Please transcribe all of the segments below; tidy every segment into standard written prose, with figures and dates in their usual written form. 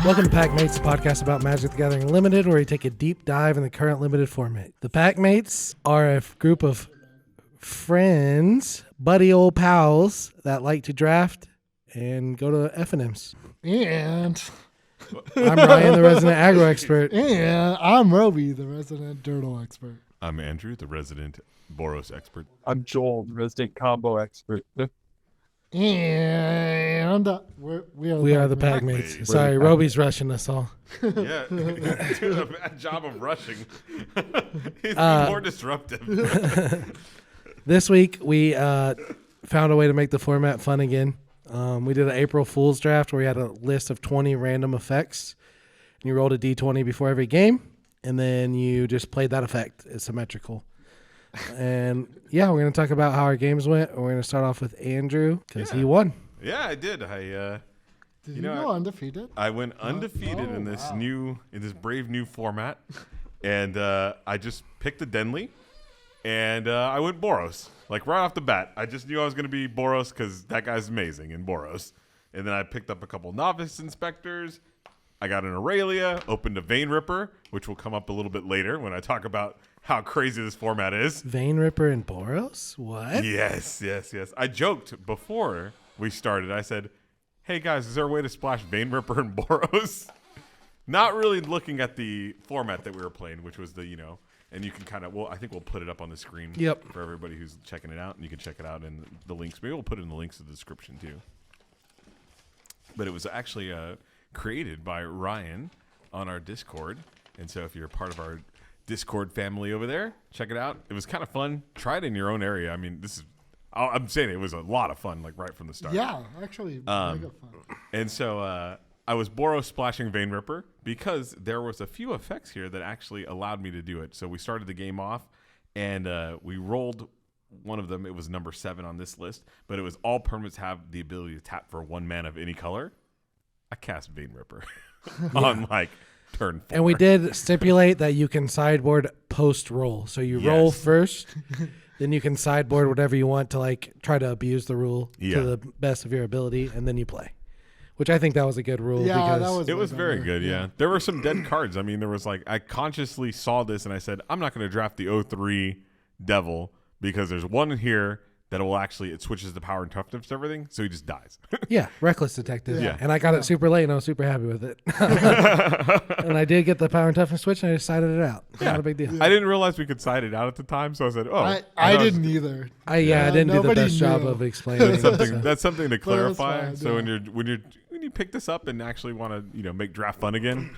Welcome to Packmates, a podcast about Magic the Gathering Limited, where we take a deep dive in the current limited format. The Packmates are a group of friends, buddy old pals that like to draft and go to FNMs. And I'm Ryan, the resident aggro expert. And I'm Robi, the resident Dirtle expert. I'm Andrew, the resident Boros expert. I'm Joel, the resident combo expert. And We are the Packmates. Sorry, Robi's rushing us all. Yeah, he's doing a bad job of rushing. He's being more disruptive. This week, we found a way to make the format fun again. We did an April Fool's draft where we had a list of 20 random effects. And you rolled a d20 before every game, and then you just played that effect. It's symmetrical. And yeah, we're going to talk about how our games went. We're going to start off with Andrew because he won. Yeah, I did. Did you go undefeated? I went undefeated in this brave new format, and I just picked a Denley, and I went Boros. Like right off the bat, I just knew I was going to be Boros because that guy's amazing in Boros. And then I picked up a couple novice inspectors. I got an Aurelia, opened a Vein Ripper, which will come up a little bit later when I talk about how crazy this format is. Vein Ripper and Boros? What? Yes. I joked before we started. I said, hey, guys, is there a way to splash Vein Ripper and Boros? Not really looking at the format that we were playing, which was the, and you can kind of, I think we'll put it up on the screen for everybody who's checking it out, and you can check it out in the links. Maybe we'll put it in the links of the description, too. But it was actually created by Ryan on our Discord. And so if you're a part of our Discord family over there, check it out. It was kind of fun. Try it in your own area. I mean, I'm saying it was a lot of fun, like right from the start. Yeah, actually, mega fun. And so I was Boros splashing Vein Ripper because there was a few effects here that actually allowed me to do it. So we started the game off, and we rolled one of them. It was number 7 on this list, but it was all permanents have the ability to tap for 1 mana of any color. I cast Vein Ripper on turn 4. And we did stipulate that you can sideboard post-roll. So you roll first, then you can sideboard whatever you want to try to abuse the rule to the best of your ability, and then you play. Which I think that was a good rule. Yeah, because it was very good, yeah. There were some dead cards. I mean, there was I consciously saw this and I said, I'm not going to draft the 0-3 Devil because there's one in here that will it switches the power and toughness to everything, so he just dies. Yeah, Reckless Detective. Yeah. And I got it super late, and I was super happy with it. And I did get the power and toughness switch, and I just sided it out. Not a big deal. I didn't realize we could side it out at the time, so I said, I didn't either. I didn't do the best job of explaining it. That's something to clarify. Fine, so when you pick this up and actually want to make draft fun again,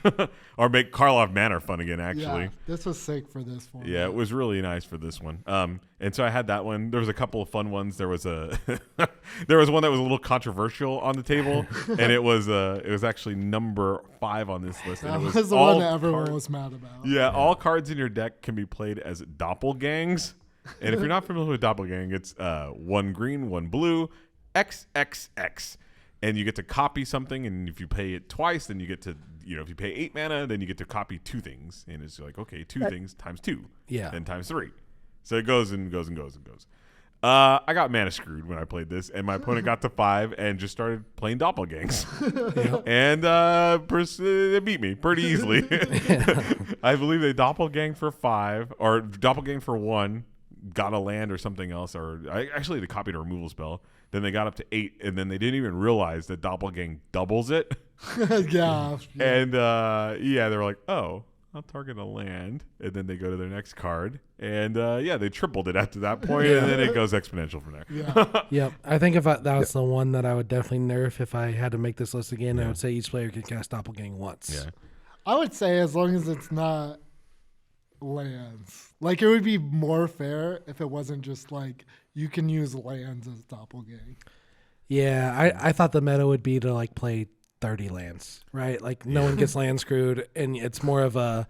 or make Karlov Manor fun again, actually. Yeah, this was sick for this one. Yeah, it was really nice for this one. And so I had that one. There was a couple of fun ones. There was there was one that was a little controversial on the table, and it was actually number 5 on this list. That and it was the one that everyone was mad about. Yeah, all cards in your deck can be played as doppelgangs. And if you're not familiar with doppelgang, it's 1 green, 1 blue, XXX. And you get to copy something, and if you pay it twice, then you get to, if you pay 8 mana, then you get to copy 2 things. And it's okay, 2 things times 2. Yeah. Then times 3. So it goes and goes and goes and goes. I got mana screwed when I played this, and my opponent got to 5 and just started playing doppelgangs. And they beat me pretty easily. I believe they doppelgang for 5, or doppelgang for 1, got a land or something else, or actually they copied a removal spell. Then they got up to 8, and then they didn't even realize that doppelgang doubles it. Yeah. And they were like, oh, I'll target a land, and then they go to their next card, and they tripled it after that point, and then it goes exponential from there. Yeah. Yep. I think if that was the one that I would definitely nerf if I had to make this list again, I would say each player can cast Doppelgang once. Yeah. I would say as long as it's not lands. It would be more fair if it wasn't just you can use lands as Doppelgang. Yeah, I thought the meta would be to play 30 lands, right? No one gets land screwed, and it's more of a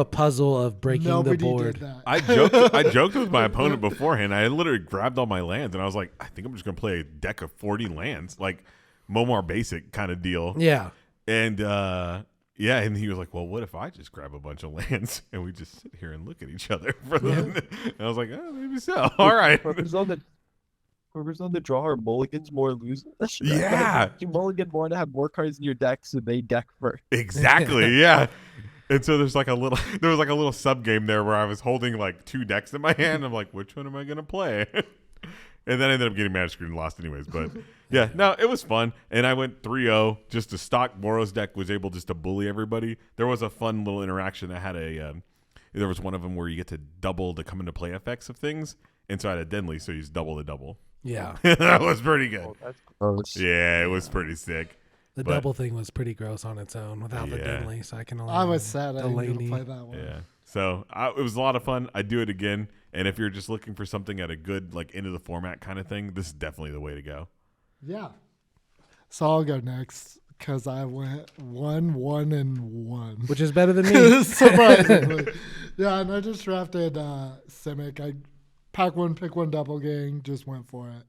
puzzle of breaking Nobody the board. did that. I joked with my opponent beforehand. I literally grabbed all my lands, and I was like, I think I'm just gonna play a deck of 40 lands, Momar Basic kind of deal. Yeah. And and he was like, well, what if I just grab a bunch of lands and we just sit here and look at each other for them? And I was like, oh, maybe so. All right. Whoever's on the draw are mulligans more lose. Yeah. You mulligan more to have more cards in your deck, so they deck first. Exactly. Yeah. And so there's like a little there was like a little sub game there where I was holding like 2 decks in my hand. I'm like, which one am I gonna play? And then I ended up getting Magic Screwed and lost anyways. But yeah, no, it was fun. And I went 3-0 just to stock Moro's deck, was able just to bully everybody. There was a fun little interaction. I had there was one of them where you get to double the come into play effects of things. And so I had a Denley, so you just double the double. Yeah. That was pretty good. Oh, that's gross. Yeah, it was pretty sick. The But- double thing was pretty gross on its own without the Yeah. Denley, so I can only. I was sad I didn't get to Delaney. play that one. Yeah. So it was a lot of fun. I'd do it again. And if you're just looking for something at a good, like, into the format kind of thing, this is definitely the way to go. Yeah. So I'll go next because I went 1-1-1. Which is better than me. Surprisingly. Yeah, and I just drafted Simic. I pack one, pick one double gang, just went for it.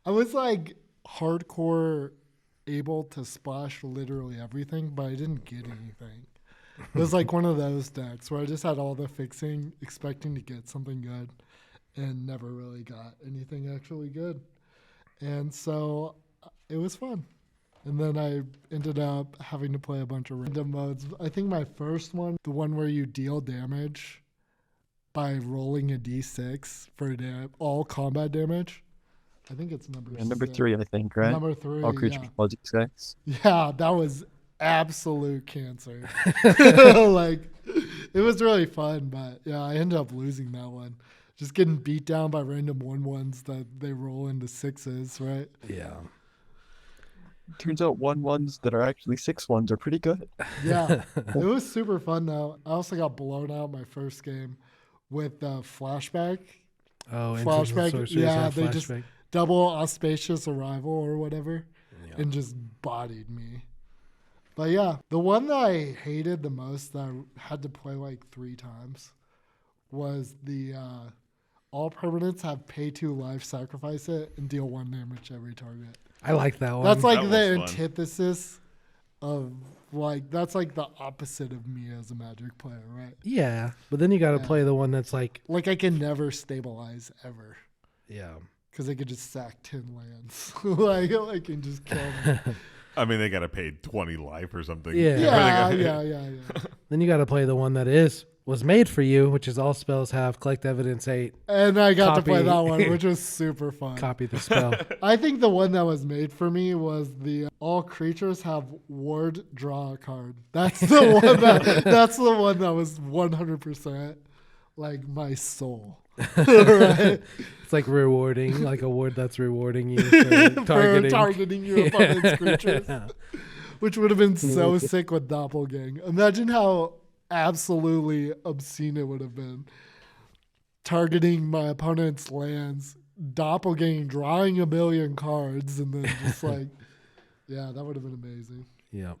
I was like hardcore able to splash literally everything, but I didn't get anything. It was like one of those decks where I just had all the fixing, expecting to get something good, and never really got anything actually good. And so it was fun. And then I ended up having to play a bunch of random modes. I think my first one, the one where you deal damage by rolling a d6 for all combat damage. I think it's number And number 6. 3, I think, right? Number 3, All creatures yeah. plus 6. Yeah, that was absolute cancer. Like, it was really fun, but yeah, I ended up losing that one. Just getting beat down by random 1/1s that they roll into 6s, right? Yeah. Turns out 1/1s that are actually 6/1s are pretty good. Yeah, it was super fun though. I also got blown out my first game with flashback. Oh, Flashback, yeah, they flashback. just double auspicious arrival or whatever, Yeah. and just bodied me. But yeah, the one that I hated the most that I had to play like 3 times was the all permanents have pay 2 life, sacrifice it, and deal 1 damage every target. I like that one. That's like That the was fun. antithesis of like that's like the opposite of me as a Magic player, right? Yeah, but then you got to Yeah. play the one that's like, Like I can never stabilize ever yeah. because I could just sack 10 lands, like I can just kill them. I mean, they got to pay 20 life or something. Yeah. Yeah. Then you got to play the one that was made for you, which is all spells have collect evidence 8, And I got to play Copy. that one, which was super fun. copy the spell. I think the one that was made for me was the all creatures have ward draw a card. That's the one that was 100% like my soul. Right? It's like rewarding, like a ward that's rewarding you for For targeting. targeting your opponent's creatures. Which would have been so sick with Doppelgang. Imagine how absolutely obscene it would have been. Targeting my opponent's lands, Doppelgang drawing a billion cards, and then just like, yeah, that would have been amazing. Yeah.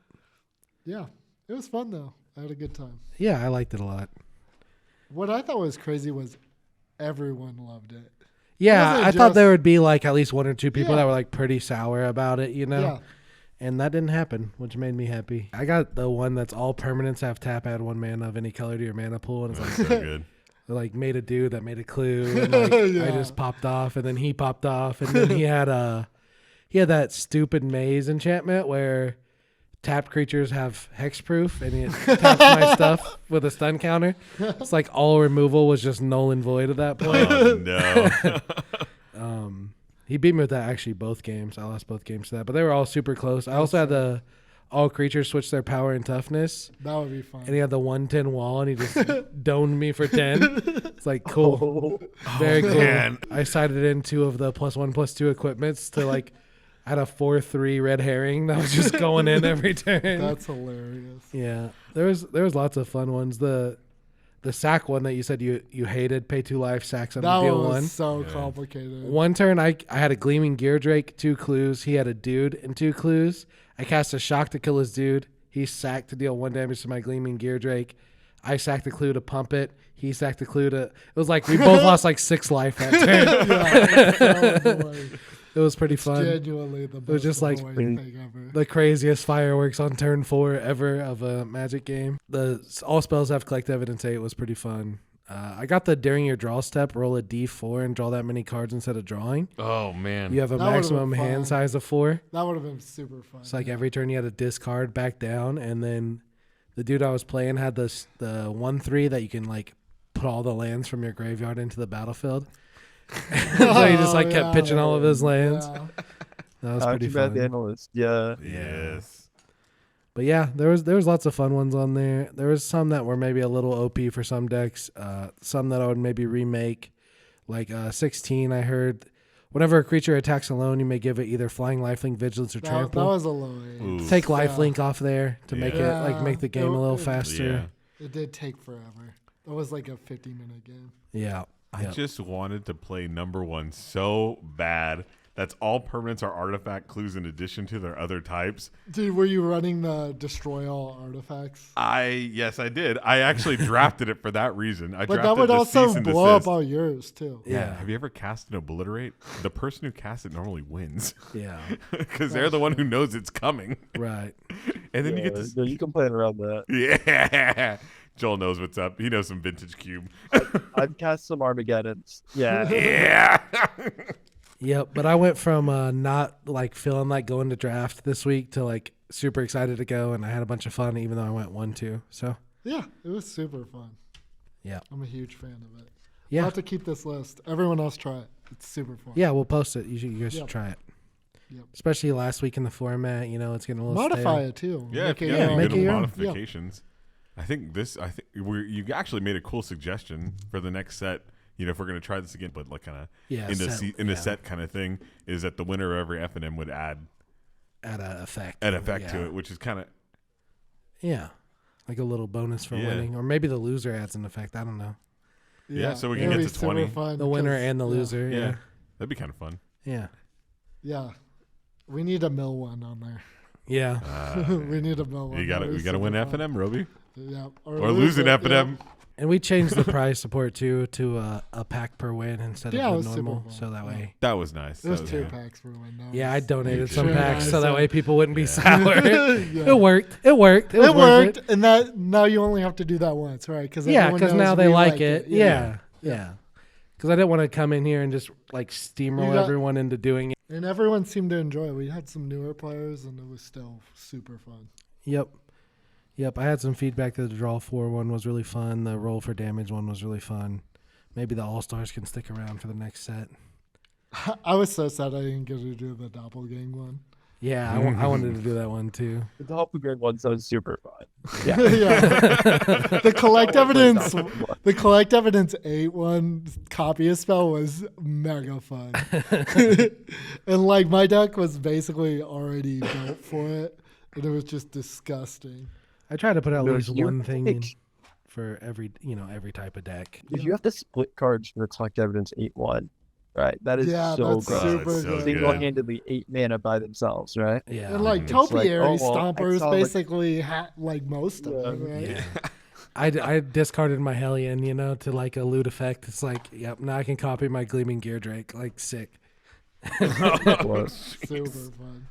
Yeah, it was fun though. I had a good time. Yeah, I liked it a lot. What I thought was crazy was everyone loved it. Yeah, wasn't I thought there just- would be like at least 1 or 2 people Yeah. that were like pretty sour about it, you know? Yeah. And that didn't happen, which made me happy. I got the one that's all permanents have tap, add 1 mana of any color to your mana pool. And it's like, So good. they, like made a dude that made a clue. And like, I Yeah. just popped off, and then he popped off. And then he had that stupid maze enchantment where tapped creatures have hexproof, and it taps my stuff with a stun counter. It's like all removal was just null and void at that point. Oh, no. He beat me with that actually both games. I lost both games to that, but they were all super close. I also had the all creatures switch their power and toughness, That would be fun. and he had the 1/10 wall, and he just domed me for 10. It's like cool, very cool. man. I sided in 2 of the +1/+2 equipments to like. I had a 4/3 red herring that was just going in every turn. That's hilarious. Yeah, there was lots of fun ones. The sack one that you said you hated, pay 2 life, sack something, That deal one was 1. so Yeah. complicated. One turn, I had a Gleaming Gear Drake, 2 clues. He had a dude and 2 clues. I cast a shock to kill his dude. He sacked to deal 1 damage to my Gleaming Gear Drake. I sacked a clue to pump it. He sacked a clue to... It was like we both lost like 6 life that turn. Yeah, that was like It was pretty fun. genuinely the best was just like- annoying thing ever. The craziest fireworks on turn 4 ever of a Magic game. The all spells have collect evidence 8 was pretty fun. I got the during your draw step, roll a d4 and draw that many cards instead of drawing. Oh man. You have a That would've maximum been fun. hand size of 4. That would have been super fun. It's like yeah. every turn you had to discard back down, and then the dude I was playing had the 1/3 that you can like put all the lands from your graveyard into the battlefield. So he just like kept pitching all of his lands. Yeah. That was Not pretty too bad, the fun. analyst. Yeah. Yes. But yeah, there was lots of fun ones on there. There was some that were maybe a little OP for some decks. Some that I would maybe remake, like 16. I heard, whenever a creature attacks alone, you may give it either flying, lifelink, vigilance, or That trample. was a low eight. Ooh. Take lifelink off there to make Yeah. it like make the game a little Yeah. faster. It did take forever. That was like a 50-minute game. Yeah. I Yep. just wanted to play number 1 so bad. That's all permanents are artifact clues in addition to their other types. Dude, were you running the destroy all artifacts? Yes, I did. I actually drafted it for that reason. I But drafted that would the also cease and blow up desist. all yours too. Yeah. Have you ever cast an obliterate? The person who casts it normally wins Yeah. because they're the one who knows it's coming. Right. And then you get Yeah, to no, you can plan around that. yeah. Joel knows what's up. He knows some vintage cube. I've cast some Armageddons. Yeah. Yeah. Yep. But I went from not like feeling like going to draft this week to like super excited to go, and I had a bunch of fun even though I went 1-2. So Yeah, it was super fun. yeah. I'm a huge fan of it. Yeah. We'll have to keep this list. Everyone else try it. It's super fun. Yeah, we'll post it. You guys should Yep. try it. Yep. Especially last week in the format, it's getting a little Modify stale. it too. Yeah, Make it yeah, your own. make good it your own. modifications. I think you actually made a cool suggestion for the next set. If we're gonna try this again, but like kind of Yeah, in a set kind of thing, is that the winner of every F&M would add Add an effect. to it, which is kind of Yeah. Like a little bonus for Yeah. winning. Or maybe the loser adds an effect. I don't know. Yeah, so we It'll can be get to super 20. fun The winner because- and the yeah. loser. yeah, Yeah. that'd be kind of fun. Yeah. Yeah. We need a mill one on there. Yeah. We need a mill one. We That gotta was win super F&M, Roby, fun. Yeah. or lose an it, F&M. And we changed the prize support too to a pack per win instead Yeah, it of was the super normal. fun. So that Yeah. way. That was nice. It was That was 2 good. packs for one. That Yeah, I was- donated did. some Sure, packs nice. so that way people wouldn't be Yeah. sour. Yeah. It worked. It worked. It was It worth worked, it. and that now you only have to do that once, right? Yeah, because now they like it. Yeah. Yeah. Because I didn't want to come in here and just like steamroll You got- everyone into doing it. And everyone seemed to enjoy it. We had some newer players, and it was still super fun. Yep. I had some feedback that the draw 4 one was really fun. The roll for damage one was really fun. Maybe the All Stars can stick around for the next set. I was so sad I didn't get to do the doppelgang one. Yeah, I wanted to do that one too. The doppelganger one sounds super fun. Yeah. The collect evidence 8 one copyist spell was mega fun. And like my deck was basically already built for it, and it was just disgusting. I try to put at No, least you one thing in think- for every type of deck. If you have to split cards for the collect evidence 8/1, right? That is Yeah, so that's good. super it's so good. good. Single-handedly 8 mana by themselves, right? Yeah. And like It's topiary like, oh, well, stompers I saw, like- basically had like most of Yeah. it, right? Yeah. I discarded my Hellion, to like a loot effect. It's like, yep, now I can copy my Gleaming Gear Drake. Like, sick. Or- Super fun.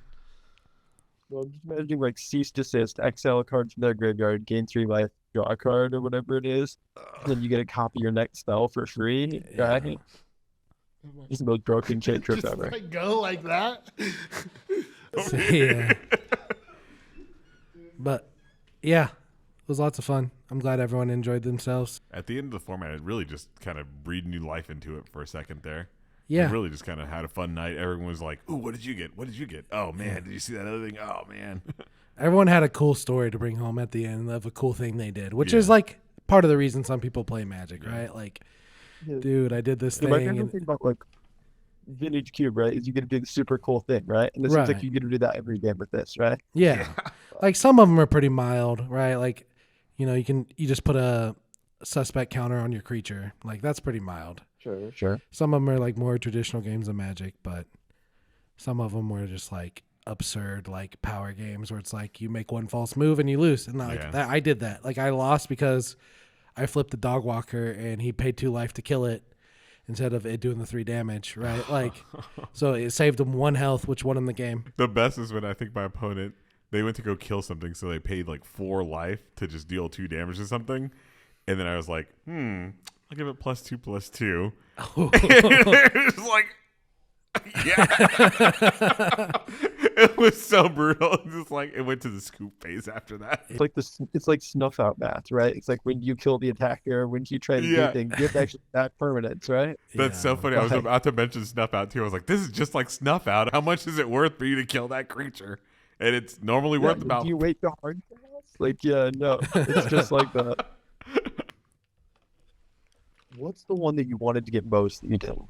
Well, I'm just imagining like cease desist, exile a card from their graveyard, gain 3 life, draw a card or whatever it is. Then you get to copy your next spell for free, Yeah. right? Just the most broken shit trip Just ever. like go like that. So, yeah. But yeah, it was lots of fun. I'm glad everyone enjoyed themselves. At the end of the format, it really just kind of breathed new life into it for a second there. Yeah. We really just kind of had a fun night. Everyone was like, "Ooh, what did you get? What did you get? Oh man, did you see that other thing? Oh man." Everyone had a cool story to bring home at the end of a cool thing they did, which Yeah. is like part of the reason some people play Magic, right? Like, Yeah. dude, I did this Yeah, my thing. favorite And, thing about like vintage cube, right, is you get to do the super cool thing, right? And this seems Right. like you get to do that every game with this, right? yeah. Like some of them are pretty mild, right? Like, you just put a suspect counter on your creature. Like that's pretty mild. Sure. Some of them are like more traditional games of Magic, but some of them were just like absurd, like power games where it's like you make one false move and you lose. And like Yeah. that, I did that. Like I lost because I flipped the dog walker and he paid 2 life to kill it instead of it doing the 3 damage, right? Like, so it saved him 1 health, which won him the game. The best is when I think my opponent, they went to go kill something, so they paid like 4 life to just deal 2 damage to something. And then I was like, I'll give it +2/+2. Oh. It's like, yeah. It was so brutal. Just like it went to the scoop phase after that. It's like snuff out math, right? It's like when you kill the attacker, when you try to Yeah. do things, you have to actually that permanence, right? That's so funny. I was about to mention Snuff Out too. I was like, this is just like Snuff Out. How much is it worth for you to kill that creature? And it's normally worth about. Do you wait the hard pass? Like, yeah, no. It's just like that. What's the one that you wanted to get most that you didn't?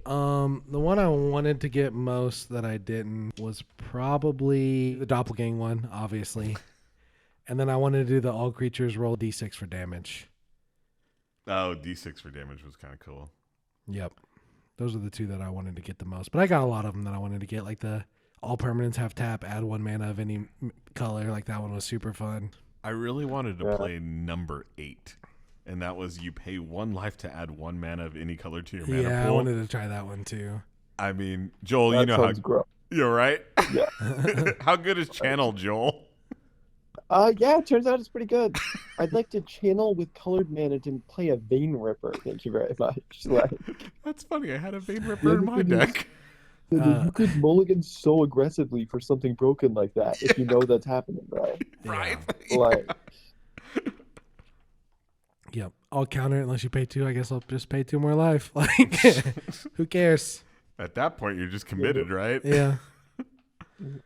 The one I wanted to get most that I didn't was probably the doppelgang one, obviously. And then I wanted to do the all creatures roll d6 for damage. Oh, D6 for damage was kind of cool. Yep. Those are the two that I wanted to get the most. But I got a lot of them that I wanted to get, like the all permanents have tap, add 1 mana of any color. Like that one was super fun. I really wanted to play number 8. And that was you pay 1 life to add 1 mana of any color to your mana Yeah, pool. I wanted to try that one too. I mean, Joel, That you know how sounds gross. you're right. Yeah. How good is Channel, Joel? Yeah, it turns out it's pretty good. I'd like to channel with colored mana to play a Vein Ripper. Thank you very much. Like, That's funny. I had a Vein Ripper in my deck. you could mulligan so aggressively for something broken like that if you know that's happening, right? Right? Like, Yep. I'll counter it unless you pay 2. I guess I'll just pay 2 more life. Like, who cares? At that point, you're just committed, right? Yeah.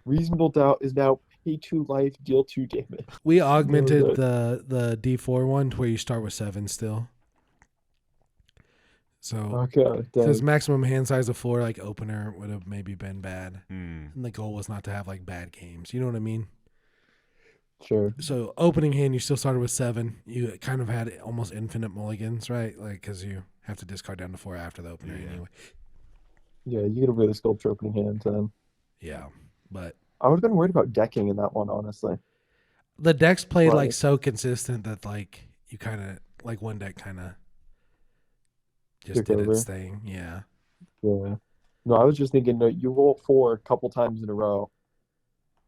Reasonable Doubt is now pay 2 life, deal 2 damage. We augmented the D4 one to where you start with 7 still. So, Okay. because maximum hand size of 4, like opener, would have maybe been bad. Hmm. And the goal was not to have like bad games. You know what I mean? Sure. So opening hand, you still started with 7. You kind of had almost infinite mulligans, right? Like, because you have to discard down to 4 after the opener anyway. Yeah, you get a really sculpture opening hand then. Yeah, but I would have been worried about decking in that one, honestly. the decks played like Right. so consistent that like you kind of like one deck kind of just Took did over. its thing. Yeah. Yeah. No, I was just thinking, no, you roll 4 a couple times in a row.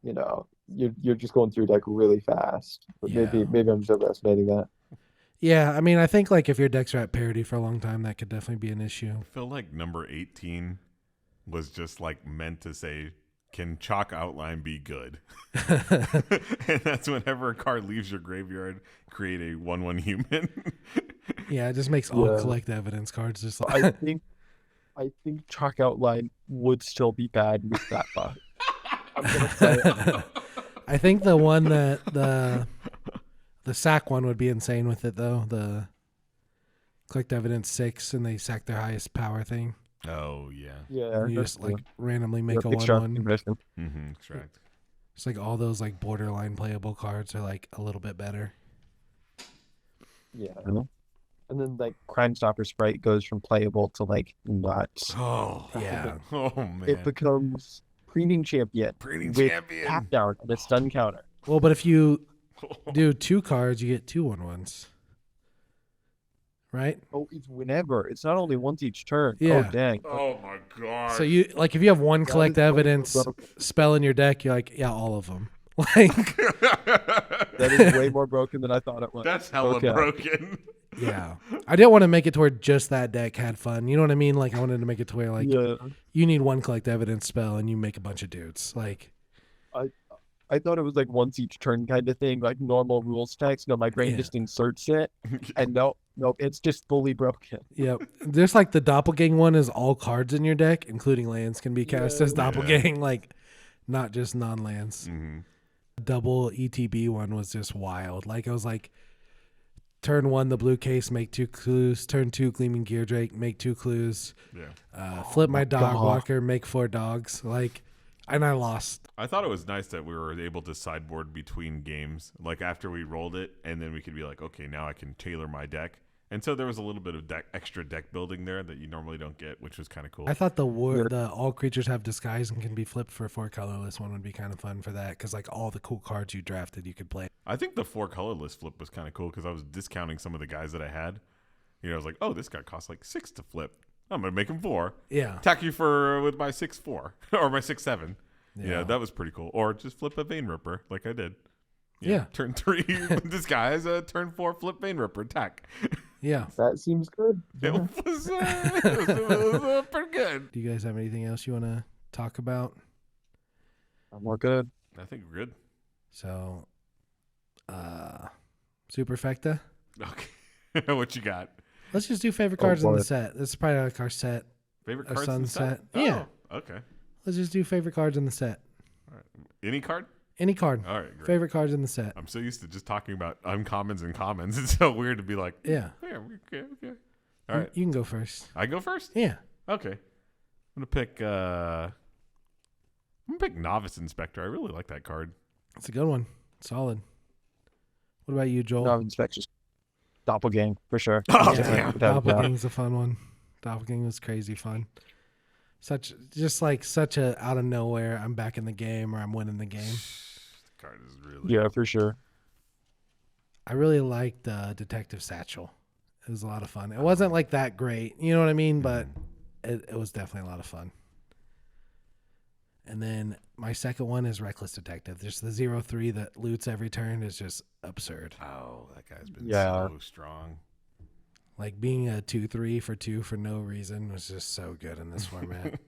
You know, you're just going through deck really fast. But Yeah. maybe I'm just overestimating that. Yeah, I mean, I think like if your decks are at parity for a long time, that could definitely be an issue. I feel like number 18 was just like meant to say, can chalk outline be good? And that's whenever a card leaves your graveyard, create a 1/1 human. Yeah, it just makes all Yeah. collect evidence cards just I like think chalk outline would still be bad with that buff. I'm gonna say it. I think the one that the sack one would be insane with it though. The collect evidence 6 and they sack their highest power thing. Oh, yeah. Yeah. You just like randomly make a Extract 1/1. mission. Mm-hmm. Extract. It's like all those like borderline playable cards are like a little bit better. Yeah. And then like Crime Stopper Sprite goes from playable to like nuts. Oh, Yeah. Oh, man. It becomes Preening Champion Breeding with champion. tap down and a stun counter. Well, but if you do 2 cards, you get 2 1/1s. Right? Oh, it's whenever. It's not only once each turn. Yeah. Oh dang. Oh, my God. So you like if you have one That collect is way more evidence broken. spell in your deck, you're like, yeah, all of them. Like, That is way more broken than I thought it was. That's hella Okay. broken. yeah. I didn't want to make it to where just that deck had fun. You know what I mean? Like I wanted to make it to where like Yeah. you need one collect evidence spell and you make a bunch of dudes. Like I thought it was like once each turn kind of thing, like normal rules text. No, my brain Yeah. just inserts it. And nope, it's just fully broken. Yep. There's like the doppelgang one is all cards in your deck, including lands, can be cast as Yeah. doppelgang, like not just non-lands. Mm-hmm. Double ETB one was just wild. Like I was like, turn 1, the blue case, make 2 clues. Turn 2, Gleaming Gear Drake, make 2 clues. Yeah. Flip my dog God. walker, make 4 dogs. Like, and I lost. I thought it was nice that we were able to sideboard between games, like after we rolled it, and then we could be like, okay, now I can tailor my deck. And so there was a little bit of extra deck building there that you normally don't get, which was kind of cool. I thought the all creatures have disguise and can be flipped for 4 colorless one would be kind of fun for that because like all the cool cards you drafted you could play. I think the 4 colorless flip was kind of cool because I was discounting some of the guys that I had. You know, I was like, oh, this guy costs like 6 to flip. I'm gonna make him 4. Yeah. Attack you with my 6/4 or my 6/7. Yeah. Yeah, that was pretty cool. Or just flip a Vein Ripper like I did. Yeah. Turn 3 disguise. Turn 4 flip Vein Ripper attack. Yeah. That seems good. It Yeah. was pretty good. Do you guys have anything else you want to talk about? I'm all good. I think we're good. So, Superfecta. Okay. What you got? Let's just do favorite Oh, cards in the boy. set. This is probably like our set. Favorite Our cards in the set? sunset. Yeah. Oh, okay. Let's just do favorite cards in the set. Any card? Any card. All right, great. Favorite cards in the set. I'm so used to just talking about uncommons and commons. It's so weird to be like, Yeah. yeah, okay. All right. You can go first. I go first? Yeah. Okay. I'm gonna pick Novice Inspector. I really like that card. It's a good one. Solid. What about you, Joel? No inspections. Doppelgang for sure. Oh, Yeah, damn. Without a doubt. Doppelgang's a fun one. Doppelgang was crazy fun. Such a out of nowhere, I'm back in the game or I'm winning the game. The card is really Yeah, for sure. I really liked Detective Satchel. It was a lot of fun. It wasn't like that great, you know what I mean? But it was definitely a lot of fun. And then my second one is Reckless Detective. There's the 0-3 that loots every turn is just absurd. Oh, that guy's been Yeah. so strong. Like being a 2-3 for 2 for no reason was just so good in this format.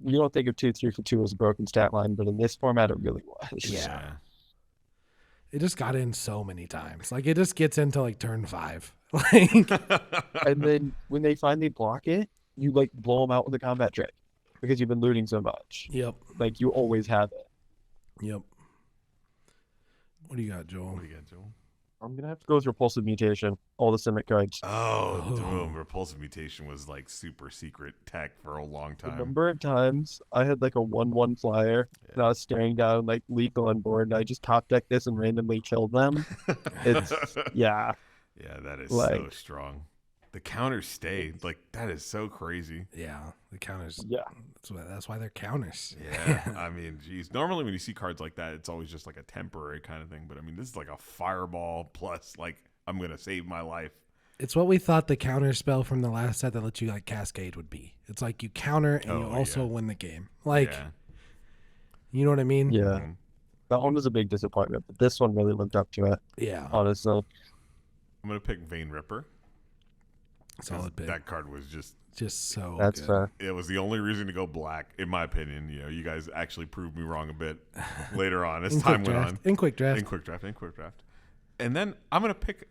You don't think of 2-3 for 2 as a broken stat line, but in this format, it really was. Yeah. It just got in so many times. Like it just gets into like turn 5. Like And then when they finally block it, you like blow them out with a combat trick because you've been looting so much. Yep. Like you always have it. Yep. What do you got, Joel? What do you got, Joel? I'm gonna have to go with Repulsive Mutation. All the Simic cards. Oh, Oh. boom. Repulsive Mutation was like super secret tech for a long The time. number of times I had like a 1/1 flyer and I was staring down like lethal on board and I just top decked this and randomly killed them. It's yeah. Yeah, that is so Like- strong. The counter stay, like that is so crazy. Yeah, the counters. Yeah. That's why they're counters. Yeah, I mean, geez. Normally when you see cards like that, it's always just like a temporary kind of thing. But I mean, this is like a fireball plus like I'm gonna save my life. It's what we thought the counter spell from the last set that lets you like cascade would be. It's like you counter and you Oh, also yeah. win the game. Like, Yeah. you know what I mean? Yeah. Mhm. That one was a big disappointment, but this one really lived up to it, Yeah. honestly. I'm gonna pick Vein Ripper. 'Cause Solid pick. That card was just. Just so That's good. fair. It was the only reason to go black, in my opinion. You know, you guys actually proved me wrong a bit later on as In time quick went draft. on. In quick draft. In quick draft. And then I'm gonna pick.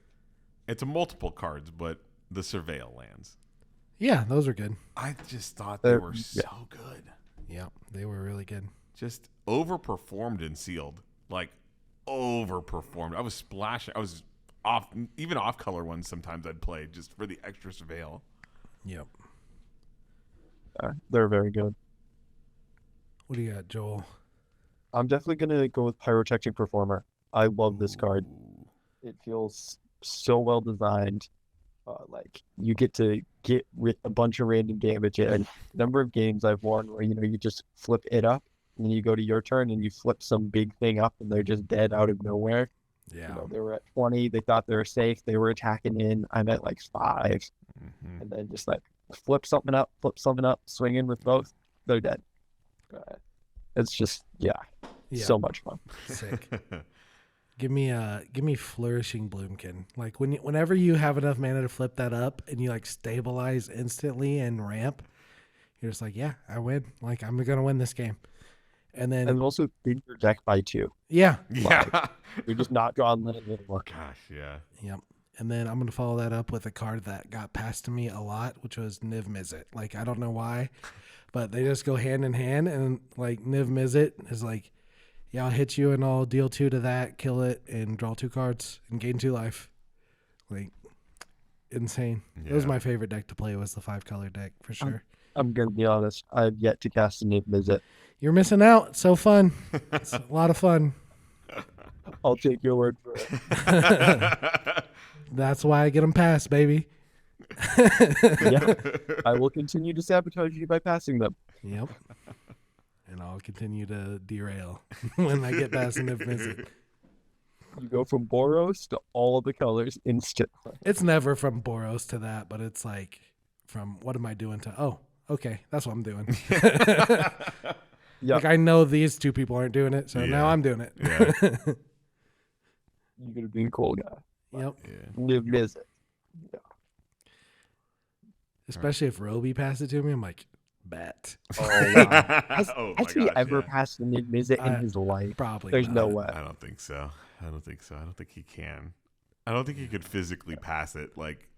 It's a multiple cards, but the Surveil lands. Yeah, those are good. I just thought they were yeah. so good. Yeah, they were really good. Just overperformed in sealed. Like overperformed. I was splashing. I was off, even off color ones. Sometimes I'd play just for the extra Surveil. Yep. They're very good. What do you got, Joel? I'm definitely gonna go with Pyrotechnic Performer. I love this card. Ooh. It feels so well designed. Like you get to get a bunch of random damage in. Number of games I've won where you just flip it up and then you go to your turn and you flip some big thing up and they're just dead out of nowhere. Yeah. They were at 20. They thought they were safe. They were attacking in. I'm at like 5, Mhm. and then just like flip something up, swing in with both. They're dead. It's just Yeah. so much fun. Sick. Give me Flourishing Bloomkin. Like whenever you have enough mana to flip that up and you like stabilize instantly and ramp, you're just like, yeah, I win. Like I'm gonna win this game. And then And also thin your deck by 2. yeah, Yeah. You're just not drawing limit anymore. Gosh, yeah. yep. And then I'm gonna follow that up with a card that got passed to me a lot, which was Niv Mizzet. Like I don't know why, but they just go hand in hand. And like Niv Mizzet is like, yeah, I'll hit you and I'll deal 2 to that, kill it, and draw 2 cards and gain 2 life. Like insane. It was Yeah. my favorite deck to play. Was the 5-color deck for sure. I'm gonna be honest. I've yet to cast a Niv Mizzet. You're missing out. It's so fun. It's a lot of fun. I'll take your word for it. That's why I get them passed, baby. Yeah, I will continue to sabotage you by passing them. Yep. And I'll continue to derail when I get past Niv Mizzet. You go from Boros to all of the colors instantly. It's never from Boros to that, but it's like from what am I doing to, oh, okay, that's what I'm doing. Yeah, Like I know these 2 people aren't doing it, so now Yeah. I'm doing it. Yeah. you're gonna be a cool guy. Yep. Yeah. You miss it. Especially if Robi passed it to me, I'm like, bet. Oh, wow. Oh Has my he gosh, ever yeah. passed the mid-visit in I- his life? Probably There's not. no way. I don't think so. I don't think he can. I don't think he could physically pass it. Like,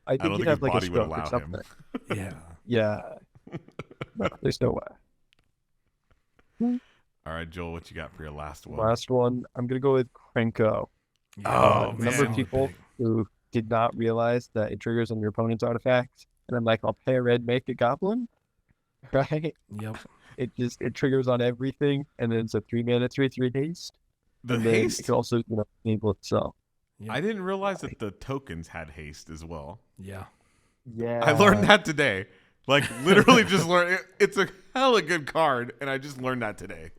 I I think don't he'd think his have like a body would stroke or allow something. him. Yeah. Yeah. No, there's no way. All right, Joel, what you got for your last one? Last one, I'm gonna go with Krenko. Oh, A number of man. people who did not realize that it triggers on your opponent's artifact, and I'm like, I'll pay a red, make a goblin, right? Yep. It triggers on everything, and then it's a 3-mana 3/3 haste. The and then haste? it can also enable itself. Yep. I didn't realize that the tokens had haste as well. Yeah. Yeah. I learned that today. Like, literally just learned it. It's a hella good card, and I just learned that today.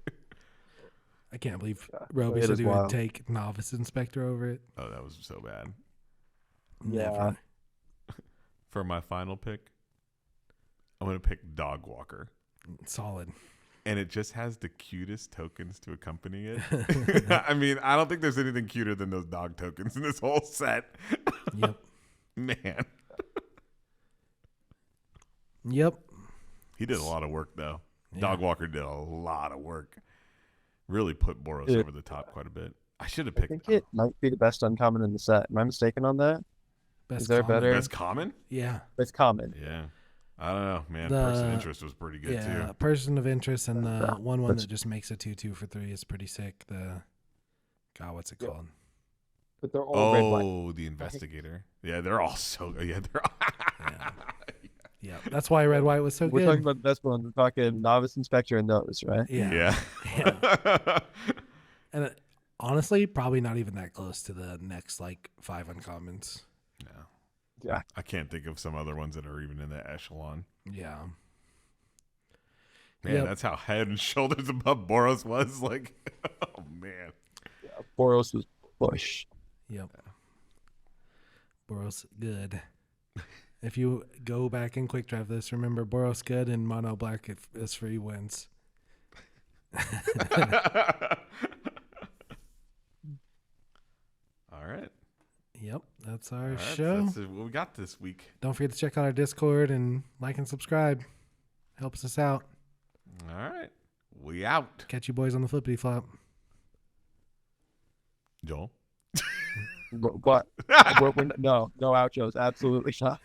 I can't believe It Robi is said he would wild. take Novice Inspector over it. Oh, that was so bad. Yeah. Never. For my final pick, I'm going to pick Dog Walker. Solid. And it just has the cutest tokens to accompany it. I mean, I don't think there's anything cuter than those dog tokens in this whole set. Yep. Man. Yep. He did a lot of work, though. Yeah. Dog Walker did a lot of work. Really put Boros Yeah. over the top quite a bit. I should have I picked think it might be the best uncommon in the set. Am I mistaken on that? Best Is there common. better? Best common? Yeah. It's common. Yeah. I don't know, man. The- Person interest was pretty good, Yeah. too. Person of interest and the one That's- that just makes a 2/2 for 3 is pretty sick. God, what's it Yeah. called? But they're all red white. Oh, the investigator. Yeah, they're all so. Yeah, they're. Yeah. Yeah. That's why Red White was so We're good. talking about the best one. We're talking Novice Inspector and those, right? Yeah. Yeah. And honestly, probably not even that close to the next like 5 uncommons. No. Yeah. I can't think of some other ones that are even in that echelon. Yeah. Man, Yep. that's how head and shoulders above Boros was. Like, oh man. Boros was Bush. Yep. Boros good. If you go back and quick drive this, remember Boros good and mono black is free wins. All right. Yep, that's our All right. show. That's what we got this week. Don't forget to check out our Discord and like and subscribe. Helps us out. All right. We out. Catch you boys on the flippity flop. Joel. What? No outros. Absolutely not.